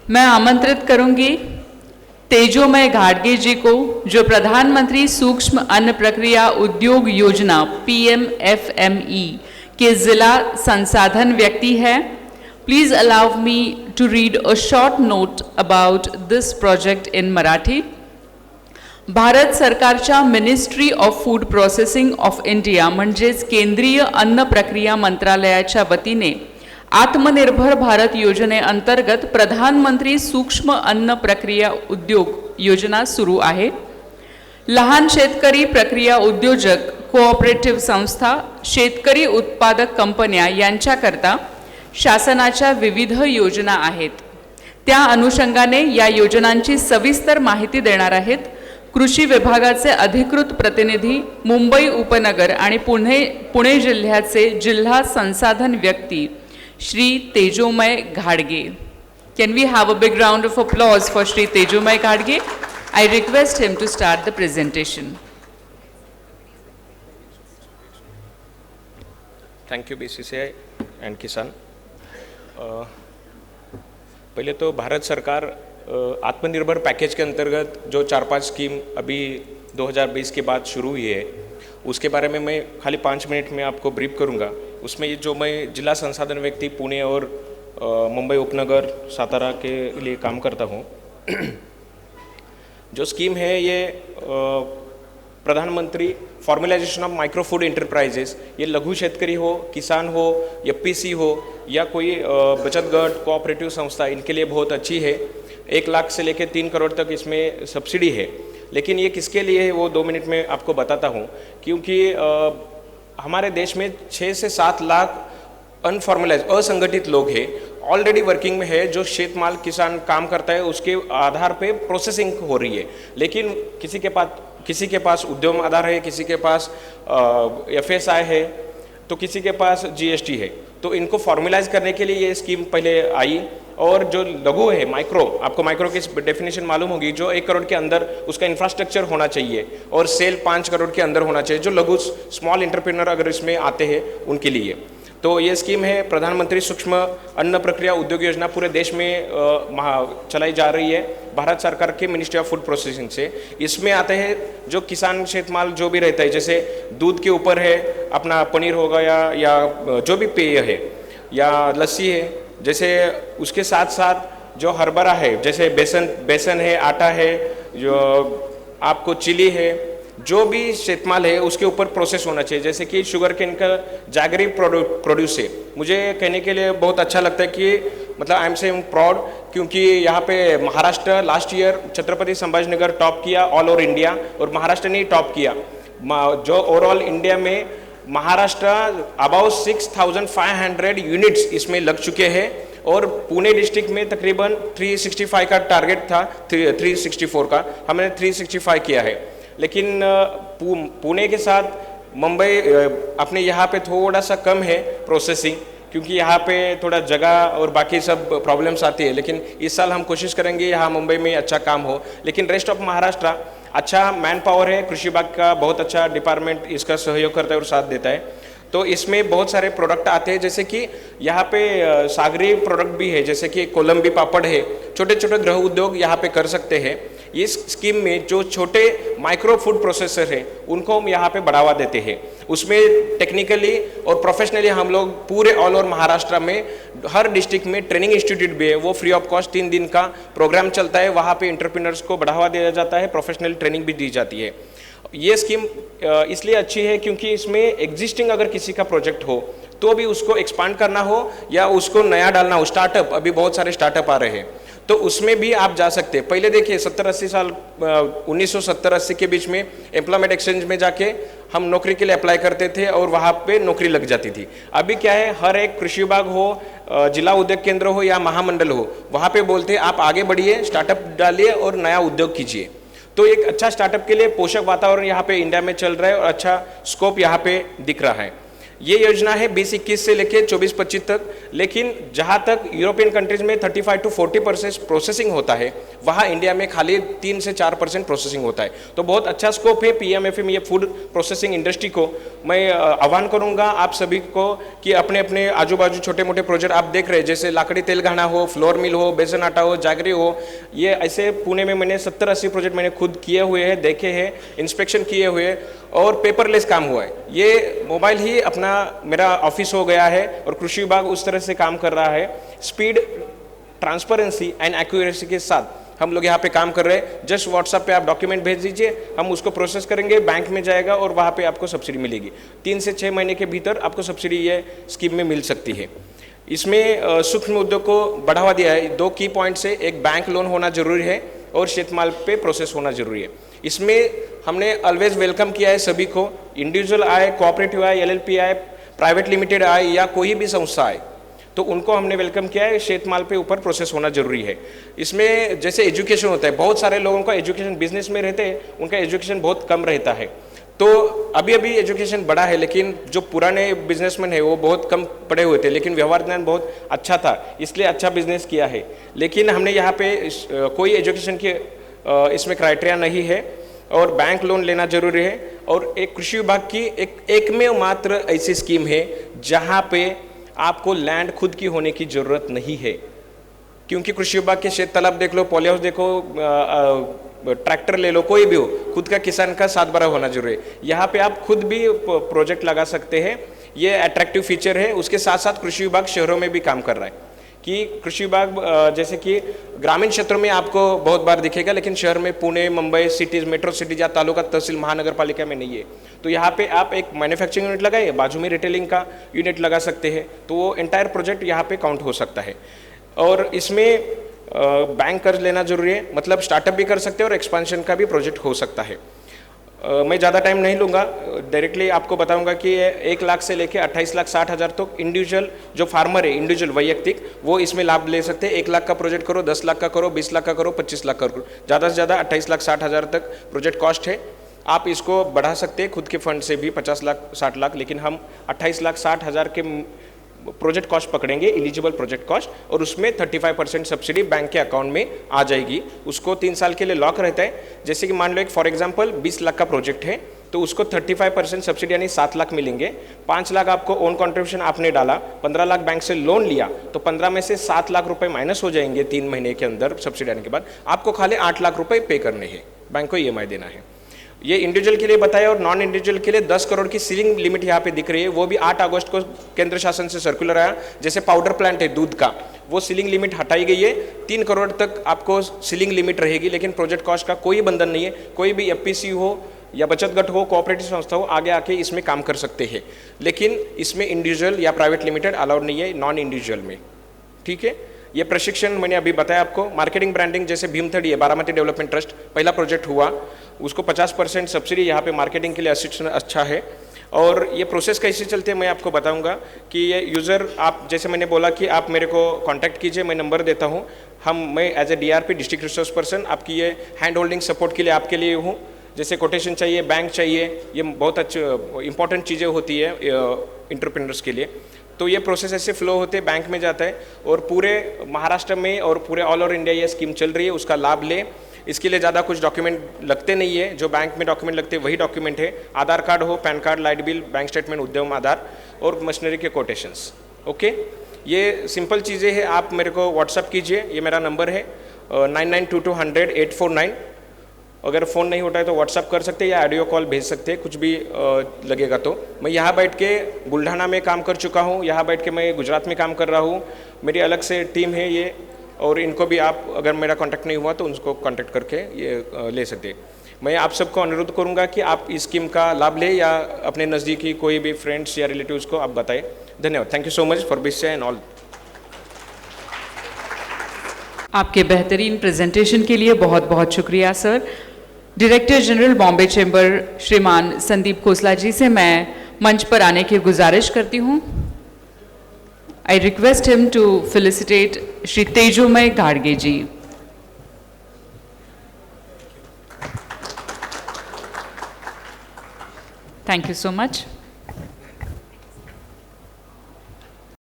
मैं आमंत्रित करूंगी तेजोमय घाटगे जी को, जो प्रधानमंत्री सूक्ष्म अन्न प्रक्रिया उद्योग योजना PMFME के जिला संसाधन व्यक्ति है। Please allow me to read a short note about this project in Marathi. Bharat सरकारच्या ministry of food processing of India म्हणजेच केंद्रीय अन्न प्रक्रिया मंत्रालयाच्या वतीने आत्मनिर्भर भारत योजनेअंतर्गत प्रधानमंत्री सूक्ष्म अन्न प्रक्रिया उद्योग योजना सुरू आहे। लहान शेतकरी प्रक्रिया उद्योजक, कोऑपरेटिव्ह संस्था, शेतकरी उत्पादक कंपन्या यांच्याकरता शासनाच्या विविध योजना आहेत। त्या अनुषंगाने या योजनांची सविस्तर माहिती देणार आहेत कृषी विभागाचे अधिकृत प्रतिनिधी, मुंबई उपनगर आणि पुणे जिल्ह्याचे जिल्हा संसाधन व्यक्ती श्री तेजोमय घाटगे। Can we have a big round of applause for Shri Tejomay Ghadge? I request him to start the presentation. Thank you BCCI and किसान। पहले तो भारत सरकार आत्मनिर्भर पैकेज के अंतर्गत जो 4-5 स्कीम अभी 2020 के बाद शुरू हुई है, उसके बारे में मैं खाली 5 मिनट में आपको ब्रीफ करूंगा। उसमें ये जो मैं जिला संसाधन व्यक्ति पुणे और मुंबई उपनगर सातारा के लिए काम करता हूँ, जो स्कीम है ये प्रधानमंत्री formalisation of micro food enterprises, ये लघु शेतकरी हो, किसान हो, FPC हो या कोई बचत गट, कोऑपरेटिव संस्था, इनके लिए बहुत अच्छी है। 1 लाख से लेकर 3 करोड़ तक इसमें सब्सिडी है। लेकिन ये किसके लिए है वो 2 मिनट में आपको बताता हूँ। क्योंकि हमारे देश में 6 से 7 लाख अनफॉर्मलाइज असंगठित लोग हैं, ऑलरेडी वर्किंग में है, जो शेत माल किसान काम करता है उसके आधार पे प्रोसेसिंग हो रही है। लेकिन किसी के पास उद्यम आधार है, किसी के पास FSI है, तो किसी के पास GST है। तो इनको फॉर्मलाइज करने के लिए ये स्कीम पहले आई। और जो लघु है, माइक्रो, आपको माइक्रो की डेफिनेशन मालूम होगी, जो 1 करोड़ के अंदर उसका इंफ्रास्ट्रक्चर होना चाहिए और सेल 5 करोड़ के अंदर होना चाहिए, जो लघु स्मॉल एंटरप्रेन्योर अगर इसमें आते हैं उनके लिए। तो ये स्कीम है प्रधानमंत्री सूक्ष्म अन्न प्रक्रिया उद्योग योजना, पूरे देश में चलाई जा रही है भारत सरकार के मिनिस्ट्री ऑफ फूड प्रोसेसिंग से। इसमें आते हैं जो किसान शेतमाल जो भी रहता है, जैसे दूध के ऊपर है अपना पनीर हो गया या जो भी पेय है या लस्सी है, जैसे उसके साथ साथ जो हरभरा है, जैसे बेसन है, आटा है, जो आपको चिली है, जो भी शेतमाल है उसके ऊपर प्रोसेस होना चाहिए। जैसे कि शुगर केन का जैगरी प्रोड्यूस है। मुझे कहने के लिए बहुत अच्छा लगता है कि मतलब आई एम सेइंग प्राउड, क्योंकि यहाँ पे Maharashtra last year Chhatrapati Sambhajinagar top किया ऑल ओवर इंडिया, और महाराष्ट्र ने टॉप किया। जो ओवरऑल इंडिया में महाराष्ट्र अबाउट 6500 यूनिट्स इसमें लग चुके हैं, और पुणे डिस्ट्रिक्ट में तकरीबन 365 का टारगेट था, 364 का, हमने 365 किया है। लेकिन पुणे के साथ मुंबई अपने यहाँ पे थोड़ा सा कम है प्रोसेसिंग, क्योंकि यहाँ पे थोड़ा जगह और बाकी सब प्रॉब्लम्स आती है। लेकिन इस साल हम कोशिश करेंगे यहाँ मुंबई में अच्छा काम हो। लेकिन रेस्ट ऑफ महाराष्ट्र अच्छा मैन पावर है, कृषि विभाग का बहुत अच्छा डिपार्टमेंट इसका सहयोग करता है और साथ देता है। तो इसमें बहुत सारे प्रोडक्ट आते हैं, जैसे कि यहाँ पे सागरी प्रोडक्ट भी है, जैसे कि कोलंबी पापड़ है, छोटे छोटे गृह उद्योग यहाँ पे कर सकते हैं। इस स्कीम में जो छोटे माइक्रो फूड प्रोसेसर है उनको हम यहाँ पे बढ़ावा देते हैं। उसमें टेक्निकली और प्रोफेशनली हम लोग पूरे ऑल ओवर महाराष्ट्र में हर डिस्ट्रिक्ट में ट्रेनिंग इंस्टीट्यूट भी है, वो फ्री ऑफ कॉस्ट 3 दिन का प्रोग्राम चलता है। वहाँ पे एंटरप्रेन्योर्स को बढ़ावा दिया जाता है, प्रोफेशनल ट्रेनिंग भी दी जाती है। ये स्कीम इसलिए अच्छी है क्योंकि इसमें एग्जिस्टिंग अगर किसी का प्रोजेक्ट हो तो भी उसको एक्सपांड करना हो या उसको नया डालना हो, स्टार्टअप, अभी बहुत सारे स्टार्टअप आ रहे हैं, तो उसमें भी आप जा सकते हैं। पहले देखिए 70-80 साल 1970-80 के बीच में एम्प्लॉयमेंट एक्सचेंज में जाके हम नौकरी के लिए अप्लाई करते थे और वहाँ पे नौकरी लग जाती थी। अभी क्या है, हर एक कृषि विभाग हो, जिला उद्योग केंद्र हो या महामंडल हो, वहाँ पे बोलते हैं आप आगे बढ़िए, स्टार्टअप डालिए और नया उद्योग कीजिए। तो एक अच्छा स्टार्टअप के लिए पोषक वातावरण यहाँ पे इंडिया में चल रहा है और अच्छा स्कोप यहाँ पे दिख रहा है। ये योजना है 20-21 से लेकर 24-25 तक, लेकिन जहाँ तक यूरोपियन कंट्रीज में 35 to 40% प्रोसेसिंग होता है, वहाँ इंडिया में खाली 3 से 4% प्रोसेसिंग होता है। तो बहुत अच्छा स्कोप है PMFM ये फूड प्रोसेसिंग इंडस्ट्री को। मैं आह्वान करूँगा आप सभी को कि अपने अपने आजू बाजू छोटे मोटे प्रोजेक्ट आप देख रहे हैं, जैसे लाकड़ी तेल घाना हो, फ्लोर मिल हो, बेसन आटा हो, जागरी हो, ये ऐसे पुणे में मैंने 70-80 प्रोजेक्ट मैंने खुद किए हुए हैं, देखे हैं, इंस्पेक्शन किए हुए, और पेपरलेस काम हुआ है। ये मोबाइल ही अपना मेरा ऑफिस हो गया है और कृषि विभाग उस तरह से काम कर रहा है। स्पीड, ट्रांसपेरेंसी एंड एक्यूरेसी के साथ हम लोग यहाँ पे काम कर रहे हैं। जस्ट व्हाट्सएप पे आप डॉक्यूमेंट भेज दीजिए, हम उसको प्रोसेस करेंगे, बैंक में जाएगा और वहाँ पे आपको सब्सिडी मिलेगी। 3 से 6 महीने के भीतर आपको सब्सिडी ये स्कीम में मिल सकती है। इसमें सूक्ष्म उद्योग को बढ़ावा दिया है। 2 की पॉइंट से, एक बैंक लोन होना जरूरी है और शेतमाल पे प्रोसेस होना जरूरी है। इसमें हमने ऑलवेज वेलकम किया है सभी को, इंडिविजुअल आए, कोऑपरेटिव आए, LLP आए, प्राइवेट लिमिटेड आए या कोई भी संस्था आए, तो उनको हमने वेलकम किया है। शेतमाल पे ऊपर प्रोसेस होना जरूरी है। इसमें जैसे एजुकेशन होता है, बहुत सारे लोगों का एजुकेशन, बिजनेस में रहते हैं उनका एजुकेशन बहुत कम रहता है, तो अभी अभी एजुकेशन बढ़ा है, लेकिन जो पुराने बिजनेसमैन है वो बहुत कम पढ़े हुए थे, लेकिन व्यवहार ज्ञान बहुत अच्छा था, इसलिए अच्छा बिजनेस किया है। लेकिन हमने यहाँ पे कोई एजुकेशन की इसमें क्राइटेरिया नहीं है और बैंक लोन लेना जरूरी है। और एक कृषि विभाग की एक में मात्र ऐसी स्कीम है जहाँ पे आपको लैंड खुद की होने की जरूरत नहीं है, क्योंकि कृषि विभाग के शेत तालाब देख लो, पॉली हाउस देखो, ट्रैक्टर ले लो, कोई भी हो, खुद का किसान का 7/12 होना जरूरी है। यहाँ पे आप खुद भी प्रोजेक्ट लगा सकते हैं, ये अट्रैक्टिव फीचर है। उसके साथ साथ कृषि विभाग शहरों में भी काम कर रहा है कि कृषि विभाग जैसे कि ग्रामीण क्षेत्रों में आपको बहुत बार दिखेगा, लेकिन शहर में Pune, Mumbai, cities, metro cities या तालुका तहसील महानगर पालिका में नहीं है। तो यहाँ पे आप एक मैन्युफैक्चरिंग यूनिट लगाइए, बाजू में रिटेलिंग का यूनिट लगा सकते हैं, तो वो एंटायर प्रोजेक्ट यहाँ पे काउंट हो सकता है। और इसमें बैंक कर्ज लेना जरूरी है, मतलब स्टार्टअप भी कर सकते हैं और एक्सपांशन का भी प्रोजेक्ट हो सकता है। मैं ज़्यादा टाइम नहीं लूँगा, डायरेक्टली आपको बताऊंगा कि 1 लाख से लेकर 28,60,000 तक इंडिविजुअल जो फार्मर है, इंडिविजुअल वैयक्तिक, वो इसमें लाभ ले सकते हैं। 1 लाख का प्रोजेक्ट करो, 10 लाख का करो, 20 लाख का करो, 25 लाख का करो, ज़्यादा से ज़्यादा 28,60,000 तक प्रोजेक्ट कॉस्ट है। आप इसको बढ़ा सकते हैं खुद के फंड से भी 50 लाख 60 लाख, लेकिन हम 28,60,000 के प्रोजेक्ट कॉस्ट पकड़ेंगे, एलिजिबल प्रोजेक्ट कॉस्ट, और उसमें 35% सब्सिडी बैंक के अकाउंट में आ जाएगी। उसको 3 साल के लिए लॉक रहता है। जैसे कि मान लो एक फॉर एग्जांपल 20 लाख का प्रोजेक्ट है, तो उसको 35% सब्सिडी यानी 7 लाख मिलेंगे। 5 लाख आपको ओन कंट्रीब्यूशन आपने डाला, 15 लाख बैंक से लोन लिया, तो 15 में से 7 लाख रुपए माइनस हो जाएंगे 3 महीने के अंदर सब्सिडी आने के बाद। आपको खाली 8 लाख रुपए पे करने हैं, बैंक को EMI देना है। ये इंडिविजुअल के लिए बताया, और नॉन इंडिविजुअल के लिए 10 करोड़ की सीलिंग लिमिट यहाँ पे दिख रही है। वो भी 8 अगस्त को केंद्र शासन से सर्कुलर आया। जैसे पाउडर प्लांट है दूध का, वो सीलिंग लिमिट हटाई गई है, 3 करोड़ तक आपको सीलिंग लिमिट रहेगी, लेकिन प्रोजेक्ट कॉस्ट का कोई बंधन नहीं है। कोई भी FPC हो या बचत गट हो, कोऑपरेटिव संस्था हो, आगे आके इसमें काम कर सकते हैं, लेकिन इसमें इंडिविजुअल या प्राइवेट लिमिटेड अलाउड नहीं है नॉन इंडिविजुअल में। ठीक है, ये प्रशिक्षण मैंने अभी बताया आपको। मार्केटिंग ब्रांडिंग जैसे भीमथड़ी है, बारामती डेवलपमेंट ट्रस्ट पहला प्रोजेक्ट हुआ, उसको 50% सब्सिडी यहाँ पे मार्केटिंग के लिए अच्छा है। और ये प्रोसेस कैसे चलते हैं मैं आपको बताऊंगा कि ये यूज़र, आप जैसे मैंने बोला कि आप मेरे को कांटेक्ट कीजिए, मैं नंबर देता हूँ। मैं as a DRP district resource person आपकी ये हैंड होल्डिंग सपोर्ट के लिए आपके लिए हूँ। जैसे कोटेशन चाहिए, बैंक चाहिए, ये बहुत अच्छी इंपॉर्टेंट चीज़ें होती है एंटरप्रेन्योर्स के लिए। तो ये प्रोसेस ऐसे फ्लो होते, बैंक में जाता है, और पूरे महाराष्ट्र में और पूरे ऑल ओवर इंडिया ये स्कीम चल रही है, उसका लाभ ले। इसके लिए ज़्यादा कुछ डॉक्यूमेंट लगते नहीं है, जो बैंक में डॉक्यूमेंट लगते हैं वही डॉक्यूमेंट है। आधार कार्ड हो, pan card, light bill, bank statement, उद्यम आधार और मशीनरी के कोटेशंस। ओके, ये सिंपल चीज़ें हैं। आप मेरे को व्हाट्सअप कीजिए, ये मेरा नंबर है 9922000849। अगर फ़ोन नहीं उठाए तो व्हाट्सअप कर सकते हैं या ऑडियो कॉल भेज सकते हैं, कुछ भी लगेगा तो। मैं यहाँ बैठ के बुल्ढाना में काम कर चुका हूँ, यहाँ बैठ के मैं गुजरात में काम कर रहा हूँ। मेरी अलग से टीम है ये, और इनको भी आप अगर मेरा कांटेक्ट नहीं हुआ तो उनको कांटेक्ट करके ये ले सकते हैं। मैं आप सबको अनुरोध करूँगा कि आप इस स्कीम का लाभ लें या अपने नज़दीकी कोई भी फ्रेंड्स या रिलेटिव्स को आप बताएं। धन्यवाद। Thank you so much for this and all. आपके बेहतरीन प्रेजेंटेशन के लिए बहुत बहुत शुक्रिया sir. Director general Bombay chamber श्रीमान संदीप खोसला जी से मैं मंच पर आने की गुजारिश करती हूँ। I request him to felicitate Shri Tejomay घाड़गे ji. Thank you so much.